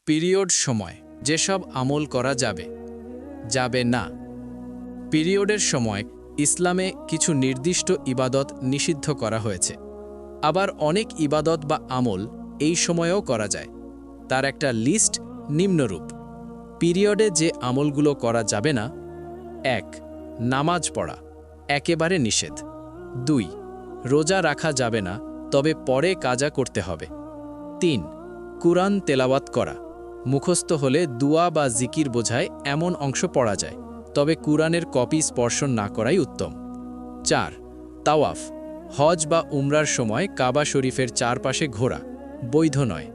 Period সময় যেসব আমল করা যাবে যাবে না। পিরিয়ডের সময় ইসলামে কিছু নির্দিষ্ট ইবাদত নিষিদ্ধ করা হয়েছে। আবার অনেক ইবাদত বা আমল এই সময়েও করা যায়। তার একটা লিস্ট নিম্নরূপ। পিরিয়ডে যে আমলগুলো করা যাবে না: ১. নামাজ পড়া, একেবারে নিষেধ। ২. রোজা রাখা যাবে না, তবে পরে কাজা করতে হবে। ৩. কুরআন তেলাওয়াত করা, মুখস্থ হলে দুয়া বা জিকির বোঝায় এমন অংশ পড়া যায়, তবে কুরআনের কপি স্পর্শন না করাই উত্তম। ৪. তাওয়াফ, হজ বা উমরার সময় কাবা শরীফের চারপাশে ঘোরা, বৈধ নয়।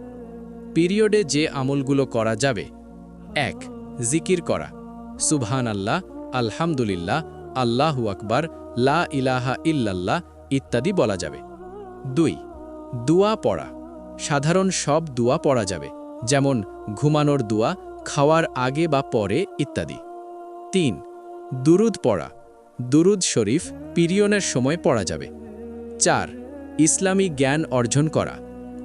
পিরিয়ডে যে আমলগুলো করা যাবে: ১. জিকির করা, সুবহানাল্লাহ, আলহামদুলিল্লাহ, আল্লাহু আকবার, লা ইলাহা ইল্লাল্লাহ ইত্যাদি বলা যাবে। ২. দুয়া পড়া, সাধারণ সব দুয়া পড়া যাবে, যেমন ঘুমানোর দুয়া, খাওয়ার আগে বা পরে ইত্যাদি। ৩. দুরুদ পড়া, দুরুদ শরীফ পিরিয়ডের সময় পড়া যাবে। ৪. ইসলামী জ্ঞান অর্জন করা,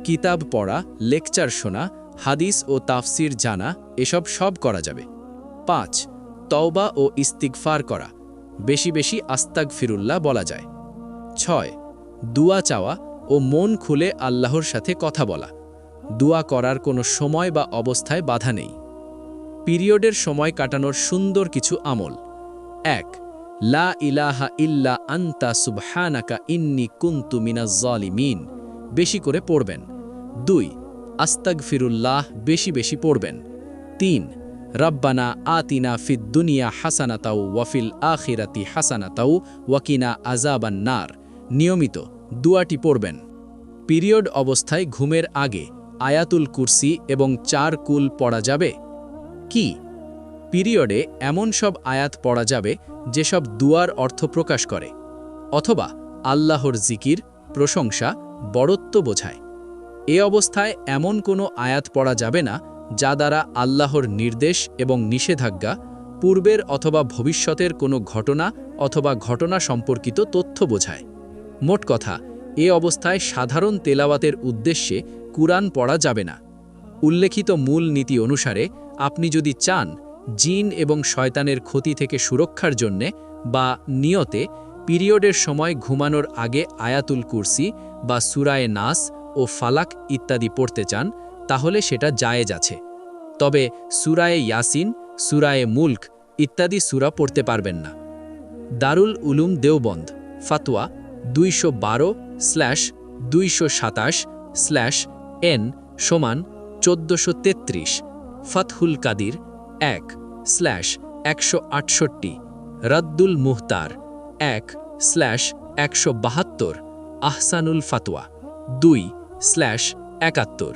কিতাব পড়া, লেকচার শোনা, হাদিস ও তাফসির জানা, এসব সব করা যাবে। ৫. তওবা ও ইস্তিগফার করা, বেশি বেশি আস্তাগফিরুল্লাহ বলা যায়। ৬. দুয়া চাওয়া ও মন খুলে আল্লাহর সাথে কথা বলা, দুয়া করার কোনো সময় বা অবস্থায় বাধা নেই। পিরিয়ডের সময় কাটানোর সুন্দর কিছু আমল: ১. লা ইলাহা ইল্লা আনতা সুবহানাকা ইন্নী কুনতু মিনাজ জালিমিন, বেশি করে পড়বেন। ২. আস্তাগফিরুল্লাহ, বেশি বেশি পড়বেন। ৩. রব্বানা আতিনা ফিদ দুনিয়া হাসানাতাও ওয়াফিল আখিরাতি হাসানাতাও ওয়াকিনা আযাবান নার, নিয়মিত দুয়াটি পড়বেন। পিরিয়ড অবস্থায় ঘুমের আগে আয়াতুল কুরসি এবং ৪ কুল পড়া যাবে কি? পিরিয়ডে এমন সব আয়াত পড়া যাবে যেসব দুয়ার অর্থ প্রকাশ করে, অথবা আল্লাহর জিকির, প্রশংসা, বড়ত্ব বোঝায়। এ অবস্থায় এমন কোনো আয়াত পড়া যাবে না যা দ্বারা আল্লাহর নির্দেশ এবং নিষেধাজ্ঞা, পূর্বের অথবা ভবিষ্যতের কোনো ঘটনা অথবা ঘটনা সম্পর্কিত তথ্য বোঝায়। মোট কথা, এ অবস্থায় সাধারণ তেলাওয়াতের উদ্দেশ্যে কুরআন পড়া যাবে না। উল্লেখিত মূল নীতি অনুসারে আপনি যদি চান জিন এবং শয়তানের ক্ষতি থেকে সুরক্ষার জন্যে বা নিয়তে পিরিয়ডের সময় ঘুমানোর আগে আয়াতুল কুরসি বা সূরায়ে নাস ও ফালাক ইত্যাদি পড়তে চান, তাহলে সেটা জায়েজ আছে। তবে সূরায়ে ইয়াসিন, সূরায়ে মুলক ইত্যাদি সূরা পড়তে পারবেন না। দারুল উলুম দেওবন্দ, ফাতোয়া 212/227/N=1433, ফাতহুল কাদির 1/168, রাদ্দুল মুহতার 1/172, আহসানুল ফাতোয়া 2/71।